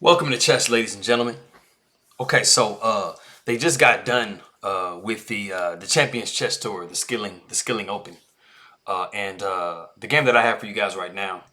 Welcome to chess, ladies and gentlemen. Okay, so they just got done with the Champions Chess Tour, the Skilling Open, and the game that I have for you guys right now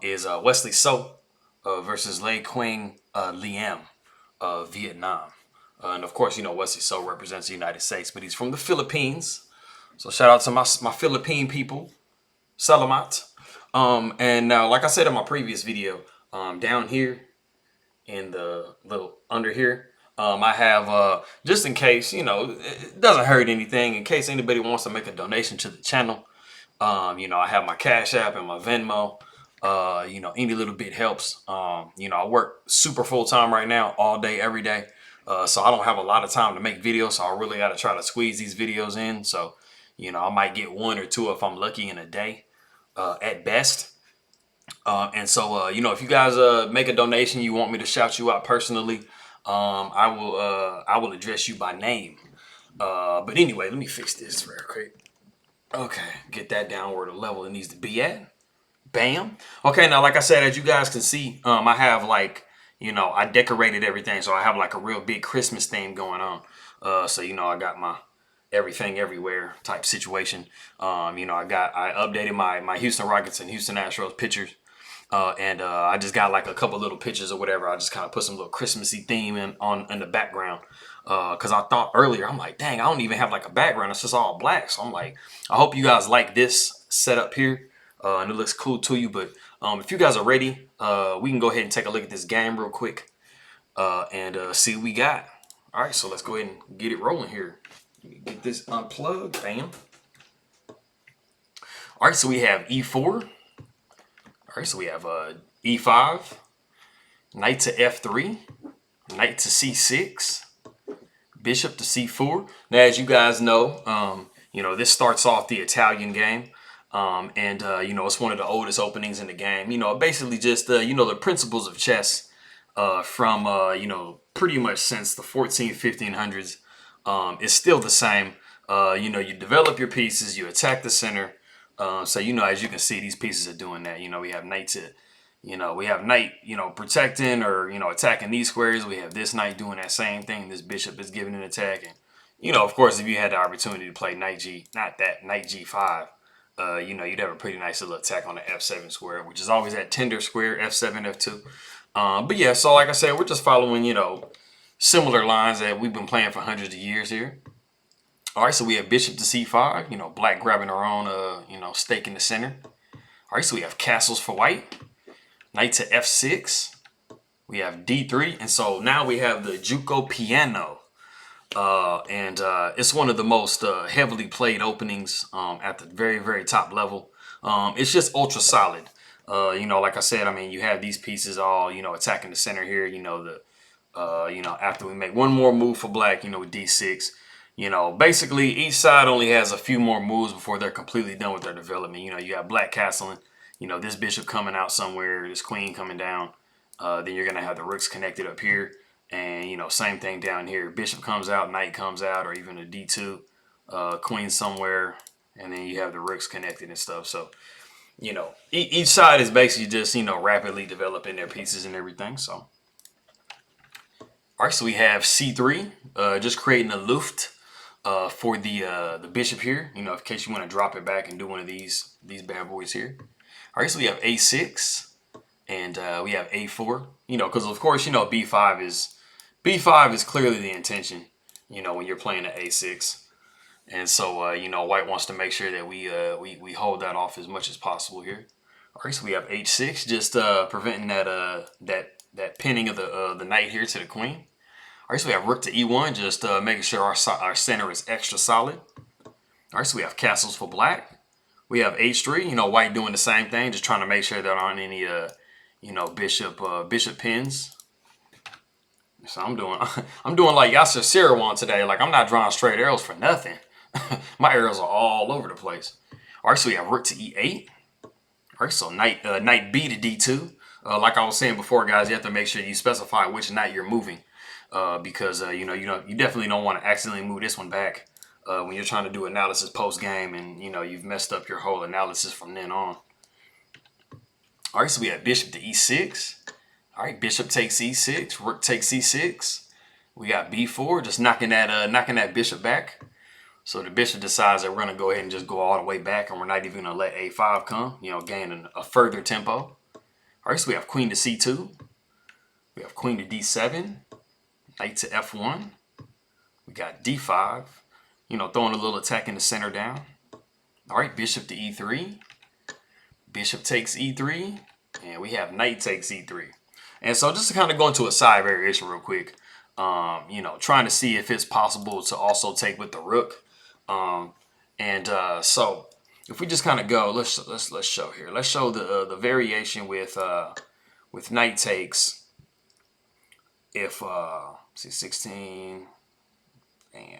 is Wesley So versus Quang Liêm of Vietnam. And of course, you know Wesley So represents the United States, but he's from the Philippines. So shout out to my Philippine people, Salamat. And now, like I said in my previous video, down here in the little under here. I have just in case, it doesn't hurt anything. In case anybody wants to make a donation to the channel, I have my Cash App and my Venmo. Any little bit helps. I work super full time right now, all day, every day. So I don't have a lot of time to make videos. So I really got to try to squeeze these videos in. So, I might get one or two if I'm lucky in a day, at best. If you guys make a donation, you want me to shout you out personally, I will address you by name. But anyway, let me fix this real quick. Okay, get that down where the level it needs to be at. Bam. Okay, now like I said, as you guys can see, I have I decorated everything, so I have like a real big Christmas theme going on. I got my everything everywhere type situation. I updated my Houston Rockets and Houston Astros pictures. I just got like a couple little pictures or whatever. I just kind of put some little Christmassy theme in the background. Cause I thought earlier, I'm like, dang, I don't even have like a background. It's just all black. So I'm like, I hope you guys like this setup here. And it looks cool to you. But if you guys are ready, we can go ahead and take a look at this game real quick and see what we got. All right, so let's go ahead and get it rolling here. Get this unplugged, bam. All right, so we have E4. All right, so we have E5, knight to F3, knight to C6, bishop to C4. Now, as you guys know, this starts off the Italian game. It's one of the oldest openings in the game. Basically just, the principles of chess from pretty much since the 1500s is still the same. You develop your pieces, you attack the center. As you can see, these pieces are doing that. We have knight to, we have knight, protecting or, attacking these squares. We have this knight doing that same thing. This bishop is giving an attack. And, of course, if you had the opportunity to play knight G5, you'd have a pretty nice little attack on the F7 square, which is always that tender square, F7, F2. But yeah, so like I said, we're just following, similar lines that we've been playing for hundreds of years here. All right, so we have bishop to c5, black grabbing her own, stake in the center. All right, so we have castles for white. Knight to f6. We have d3. And so now we have the Giuoco piano. It's one of the most heavily played openings at the very, very top level. It's just ultra solid. Like I said, you have these pieces all, attacking the center here. After we make one more move for black, with d6. Basically each side only has a few more moves before they're completely done with their development. You got black castling, this bishop coming out somewhere, this queen coming down. Then you're going to have the rooks connected up here. And, same thing down here. Bishop comes out, knight comes out, or even a d2, queen somewhere. And then you have the rooks connected and stuff. So, each side is basically just, rapidly developing their pieces and everything. So, all right, so we have c3, just creating a luft. For the bishop here, in case you want to drop it back and do one of these bad boys here. All right, so we have a6 and we have a4. Because of course b5 is clearly the intention. When you're playing at a6, and so white wants to make sure that we hold that off as much as possible here. All right, so we have h6, just preventing that pinning of the knight here to the queen. All right, so we have rook to e1, just making sure our center is extra solid. All right, so we have castles for black. We have h3, white doing the same thing, just trying to make sure there aren't any, bishop pins. So I'm doing like Yasser Seirawan today. Like I'm not drawing straight arrows for nothing. My arrows are all over the place. All right, so we have rook to e8. All right, so knight b to d2. Like I was saying before, guys, you have to make sure you specify which knight you're moving. Because you definitely don't want to accidentally move this one back when you're trying to do analysis post game, and you've messed up your whole analysis from then on. All right, so we have bishop to e6, All right, bishop takes e6, rook takes e6. We got b4, just knocking that bishop back. So the bishop decides that we're gonna go ahead and just go all the way back, and we're not even gonna let a5 come. You know, gain a further tempo. All right, so we have queen to c2. We have queen to d7. Knight to f1. We got d5. You know, throwing a little attack in the center down. All right, bishop to e3. Bishop takes e3, and we have knight takes e3. And so just to kind of go into a side variation real quick, you know, trying to see if it's possible to also take with the rook. So if we just kind of go, let's show here. Let's show the variation with knight takes. If see 16, bam.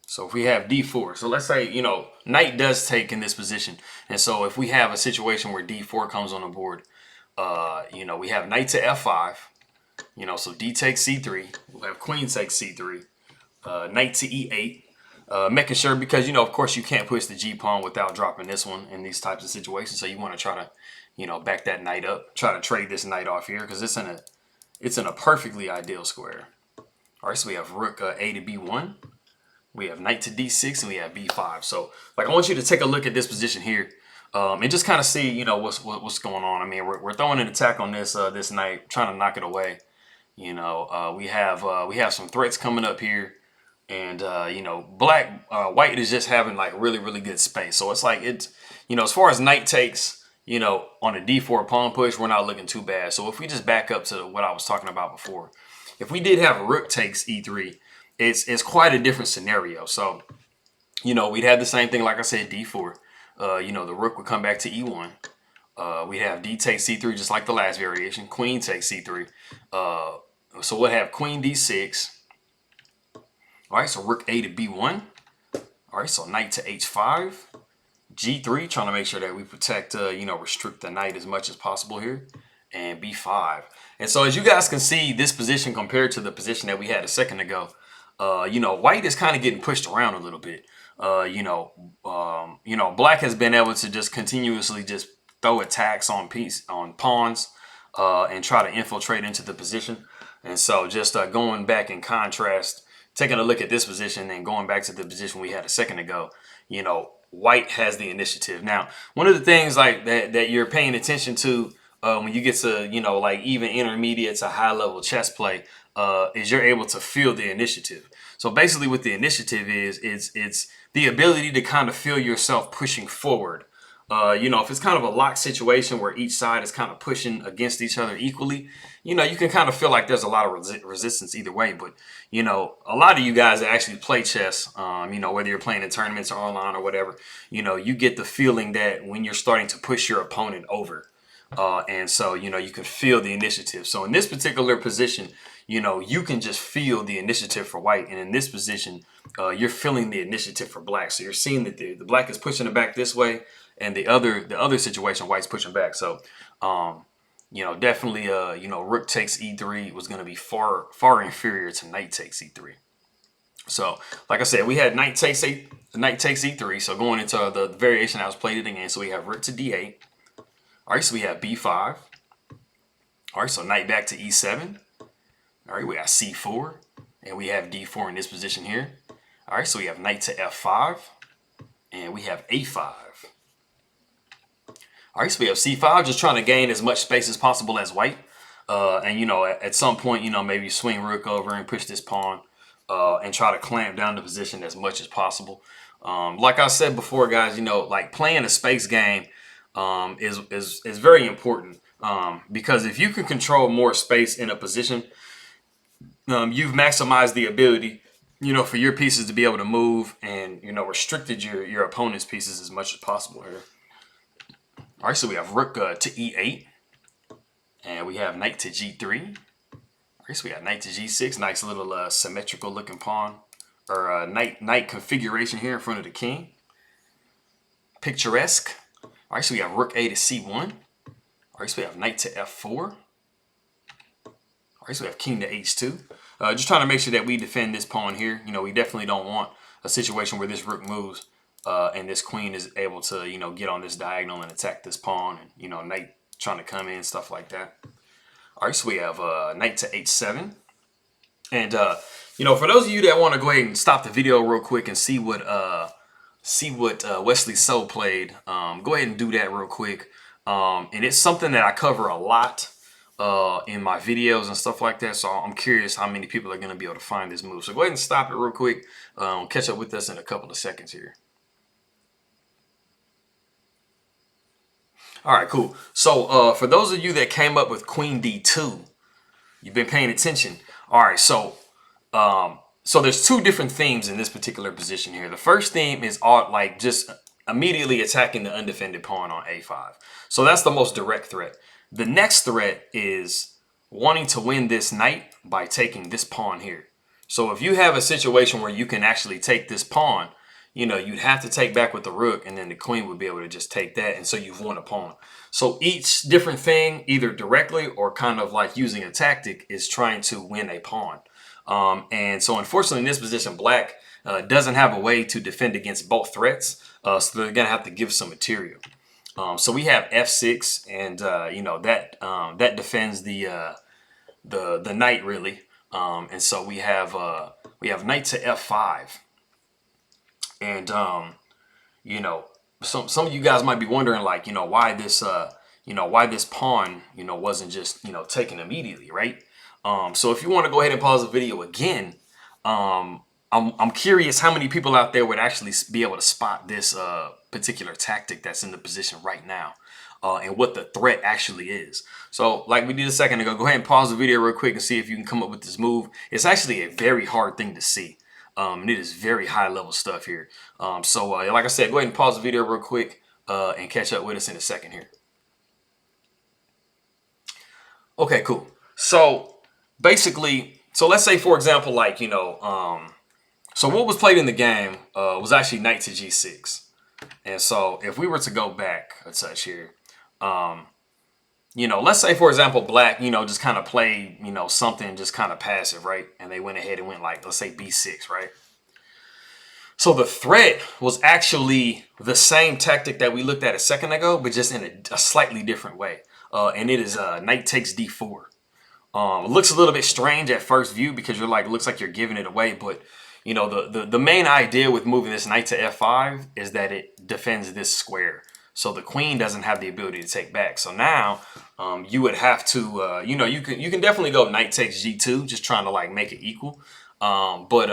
So if we have d4, so let's say, you know, knight does take in this position. And so if we have a situation where d4 comes on the board, you know, we have knight to f5, you know, so d takes c3. We'll have queen takes c3, knight to e8, making sure, because, you know, of course you can't push the g-pawn without dropping this one in these types of situations. So you want to try to, you know, back that knight up, try to trade this knight off here because it's in a perfectly ideal square. All right, so we have rook a to b1. We have knight to d6, and we have b5. So, like, I want you to take a look at this position here, and just kind of see, you know, what's going on. I mean, we're throwing an attack on this this knight, trying to knock it away. You know, we have some threats coming up here, and you know, white is just having like really good space. So it's like you know, as far as knight takes, you know, on a d4 pawn push, we're not looking too bad. So if we just back up to what I was talking about before, if we did have rook takes e3. It's quite a different scenario. So, you know, we'd have the same thing, like I said, d4. You know, the rook would come back to e1. We'd have d takes c3, just like the last variation. Queen takes c3. So we'll have queen d6. All right, so rook a to b1. All right, so knight to h5. g3, trying to make sure that we protect, you know, restrict the knight as much as possible here. And b5. And so as you guys can see, this position compared to the position that we had a second ago, you know, white is kind of getting pushed around a little bit. You know, black has been able to just continuously just throw attacks on pawns and try to infiltrate into the position. And so just going back in contrast, taking a look at this position and going back to the position we had a second ago, you know, white has the initiative. Now, one of the things like that you're paying attention to when you get to, you know, like even intermediate to high level chess play, is you're able to feel the initiative. So basically what the initiative is, it's the ability to kind of feel yourself pushing forward. You know, if it's kind of a locked situation where each side is kind of pushing against each other equally, you know, you can kind of feel like there's a lot of resistance either way. But, you know, a lot of you guys that actually play chess, you know, whether you're playing in tournaments or online or whatever, you know, you get the feeling that when you're starting to push your opponent over. And so, you know, you can feel the initiative. So in this particular position, you know, you can just feel the initiative for white. And in this position, you're feeling the initiative for black. So you're seeing that the black is pushing it back this way, and the other situation, white's pushing back. So, you know, definitely, you know, rook takes e3 was going to be far inferior to knight takes e3. So, like I said, we had knight takes e3. So going into the variation that was played it again. So we have rook to d8. All right, so we have b5. All right, so knight back to e7. All right, we got c4, and we have d4 in this position here. All right, so we have knight to f5, and we have a5. All right, so we have c5, just trying to gain as much space as possible as white. And, you know, at some point, you know, maybe swing rook over and push this pawn and try to clamp down the position as much as possible. Like I said before, guys, you know, like playing a space game is very important because if you can control more space in a position, you've maximized the ability, you know, for your pieces to be able to move and, you know, restricted your opponent's pieces as much as possible here. All right, so we have rook to e8, and we have knight to g3. All right, so we got knight to g6, nice little symmetrical looking pawn or knight configuration here in front of the king. Picturesque. All right, so we have rook a to c1. All right, so we have knight to f4. All right, so we have king to h2. Just trying to make sure that we defend this pawn here. You know, we definitely don't want a situation where this rook moves and this queen is able to, get on this diagonal and attack this pawn, and, knight trying to come in, stuff like that. All right, so we have knight to h7. And, for those of you that want to go ahead and stop the video real quick and see what Wesley So played, go ahead and do that real quick. And it's something that I cover a lot in my videos and stuff like that. So I'm curious how many people are going to be able to find this move. So go ahead and stop it real quick. Catch up with us in a couple of seconds here. All right, cool. So for those of you that came up with Queen D2, you've been paying attention. All right, so there's two different themes in this particular position here. The first theme is just immediately attacking the undefended pawn on A5. So that's the most direct threat. The next threat is wanting to win this knight by taking this pawn here. So if you have a situation where you can actually take this pawn, you'd have to take back with the rook, and then the queen would be able to just take that, and so you've won a pawn. So each different thing, either directly or kind of like using a tactic, is trying to win a pawn. And so unfortunately in this position, black doesn't have a way to defend against both threats, so they're gonna have to give some material. So we have f6, and that defends the knight really. And so we have knight to f5. And some of you guys might be wondering, like, why this pawn wasn't just taken immediately, right? So if you want to go ahead and pause the video again, I'm curious how many people out there would actually be able to spot this particular tactic that's in the position right now, and what the threat actually is. So like we did a second ago, go ahead and pause the video real quick and see if you can come up with this move. It's actually a very hard thing to see. And it is very high level stuff here. So like I said, go ahead and pause the video real quick and catch up with us in a second here. Okay, cool. So basically, so let's say, for example, like, so what was played in the game was actually knight to g6. And so if we were to go back a touch here, let's say, for example, black, just kind of played, something just kind of passive, right? And they went ahead and went, like, let's say b6, right? So the threat was actually the same tactic that we looked at a second ago, but just in a slightly different way. And it is knight takes d4. It looks a little bit strange at first view because you're like, looks like you're giving it away. But, the main idea with moving this knight to f5 is that it defends this square. So the queen doesn't have the ability to take back. So now you would have to, you can definitely go knight takes g2, just trying to like make it equal. But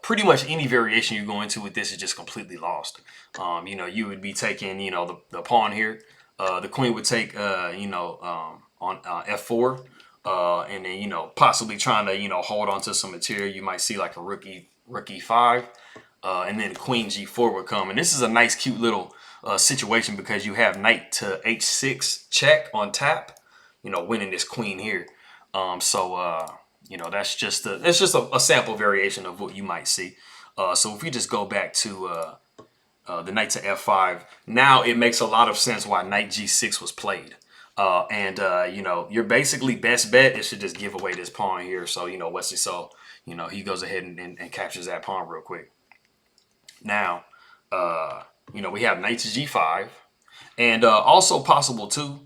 pretty much any variation you go into with this is just completely lost. You would be taking, the pawn here. The queen would take, on f4. And then, possibly trying to, hold on to some material. You might see like a rook e5. And then queen g4 would come. And this is a nice, cute little situation because you have knight to h6 check on tap, winning this queen here. That's just a sample variation of what you might see. So if we just go back to the knight to f5, now it makes a lot of sense why knight g6 was played. Your basically best bet is to just give away this pawn here. So, Wesley So, he goes ahead and captures that pawn real quick. Now, we have knight to g5, and also possible too.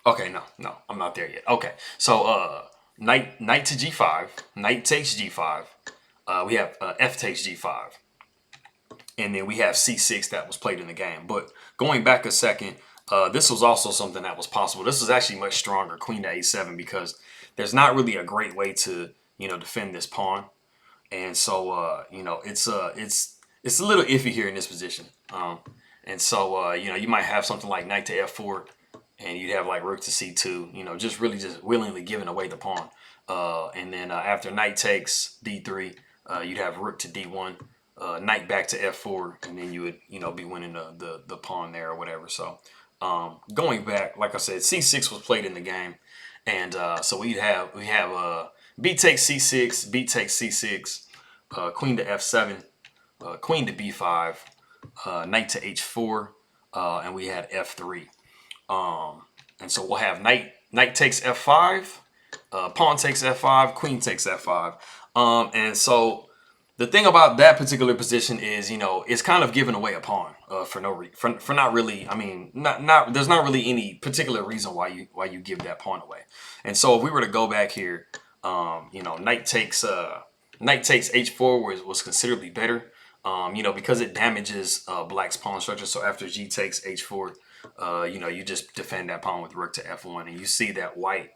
Okay, no, I'm not there yet. Okay, so knight to g5, knight takes g5. We have f takes g5, and then we have c6 that was played in the game. But going back a second, this was also something that was possible. This was actually much stronger, queen to a7, because there's not really a great way to defend this pawn. And so, it's a little iffy here in this position. And so, you might have something like knight to f4, and you'd have like rook to c2, just willingly giving away the pawn. And then after knight takes d3, you'd have rook to d1, knight back to f4, and then you would, be winning the pawn there or whatever. So going back, like I said, c6 was played in the game. And so we have b takes c6, b takes c6, queen to f7, queen to b5, knight to h4, and we had f3. And so we'll have knight takes f5, pawn takes f5, queen takes f5. And so The thing about that particular position is, you know, it's kind of giving away a pawn for no reason, for not really. I mean, not there's not really any particular reason why you give that pawn away. And so if we were to go back here, you know, knight takes h4 was considerably better. You know, because it damages black's pawn structure. So after g takes h4, you know, you just defend that pawn with rook to f1, and you see that white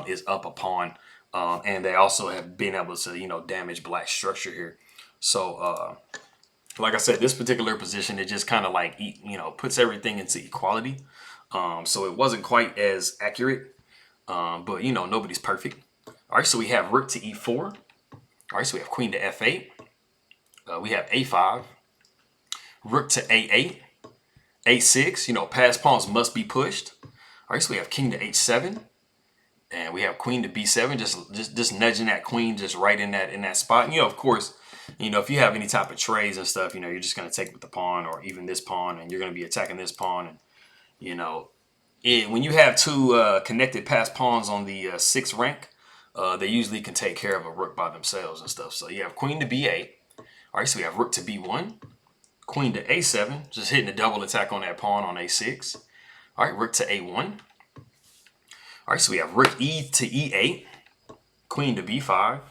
is up a pawn. And they also have been able to, you know, damage black structure here. So, like I said, this particular position, it just kind of like, you know, puts everything into equality. So it wasn't quite as accurate, but, you know, nobody's perfect. All right, so we have rook to e4. All right, so we have queen to f8. We have a5, rook to a8, a6. You know, passed pawns must be pushed. All right, so we have king to h7. And we have queen to b7, just nudging that queen just right in that spot. And, you know, of course, you know, if you have any type of trades and stuff, you know, you're just going to take with the pawn or even this pawn, and you're going to be attacking this pawn. And, you know, when you have two connected passed pawns on the 6th rank, they usually can take care of a rook by themselves and stuff. So you have queen to b8. All right, so we have rook to b1, queen to a7, just hitting a double attack on that pawn on a6. All right, rook to a1. All right, so we have rook e to e8, queen to b5.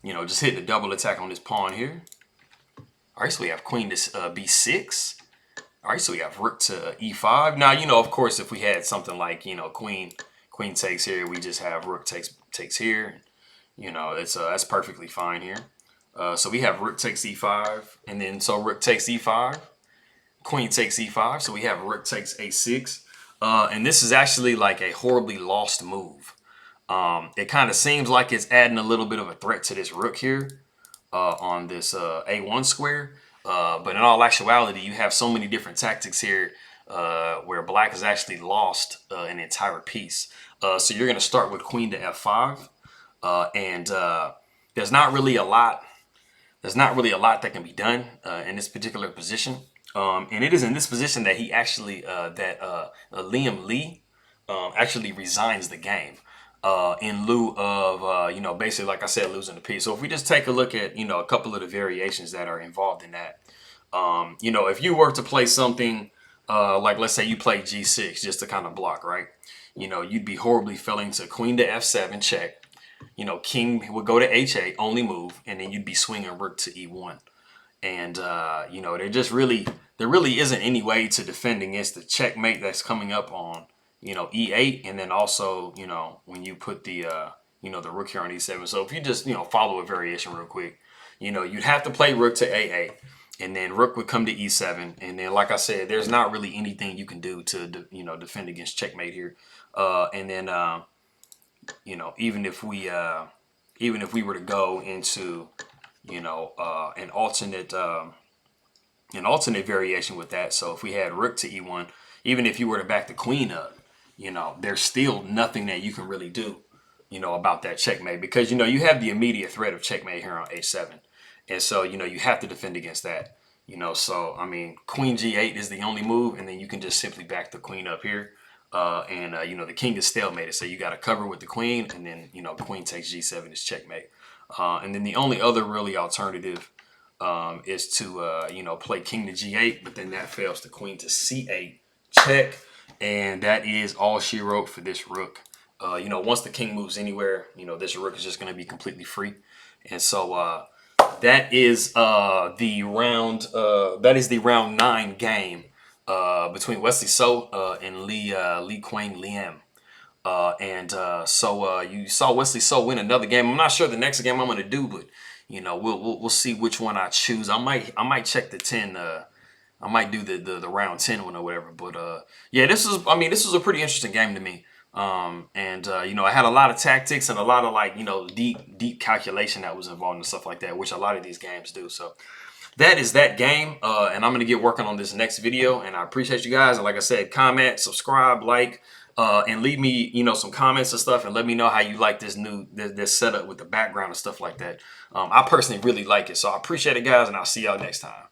You know, just hitting a double attack on this pawn here. All right, so we have queen to b6. All right, so we have rook to e5. Now, you know, of course, if we had something like, you know, queen takes here, we just have rook takes here. You know, it's that's perfectly fine here. So we have rook takes e5, and then so rook takes e5, queen takes e5. So we have rook takes a6. And this is actually like a horribly lost move. It kind of seems like it's adding a little bit of a threat to this rook here on this a1 square. But in all actuality, you have so many different tactics here where black has actually lost an entire piece. So you're going to start with queen to f5. And there's not really a lot. There's not really a lot that can be done in this particular position. And it is in this position that he actually, Liam Lee actually resigns the game in lieu of, you know, basically, like I said, losing the piece. So if we just take a look at, you know, a couple of the variations that are involved in that, you know, if you were to play something like, let's say you play g6 just to kind of block, right? You know, you'd be horribly failing to queen to f7 check. You know, king would go to h8, only move, and then you'd be swinging rook to e1. And, you know, there really isn't any way to defend against the checkmate that's coming up on, you know, e8. And then also, you know, when you put the, you know, the rook here on e7. So if you just, you know, follow a variation real quick, you know, you'd have to play rook to a8. And then rook would come to e7. And then, like I said, there's not really anything you can do to, you know, defend against checkmate here. And then, you know, even if we were to go into, you know, an alternate variation with that. So if we had rook to e1, even if you were to back the queen up, you know, there's still nothing that you can really do, you know, about that checkmate, because, you know, you have the immediate threat of checkmate here on h7. And so, you know, you have to defend against that, you know. So, I mean, queen g8 is the only move, and then you can just simply back the queen up here. You know, the king is stalemated, so you got to cover with the queen, and then, you know, queen takes g7 is checkmate. And then the only other really alternative is to, you know, play king to g8, but then that fails to queen to c8 check. And that is all she wrote for this rook. You know, once the king moves anywhere, you know, this rook is just going to be completely free. And so that is the round 9 game between Wesley So and Quang Liêm. So you saw Wesley So win another game. I'm not sure the next game I'm going to do, but, you know, we'll see which one I choose. I might check the 10. I might do the round 10 one or whatever. But yeah, this was a pretty interesting game to me. You know, I had a lot of tactics and a lot of, like, you know, deep calculation that was involved and stuff like that, which a lot of these games do. So that is that game. And I'm going to get working on this next video, and I appreciate you guys. And like I said, comment, subscribe, like, and leave me, you know, some comments and stuff, and let me know how you like this setup with the background and stuff like that. I personally really like it. So I appreciate it, guys, and I'll see y'all next time.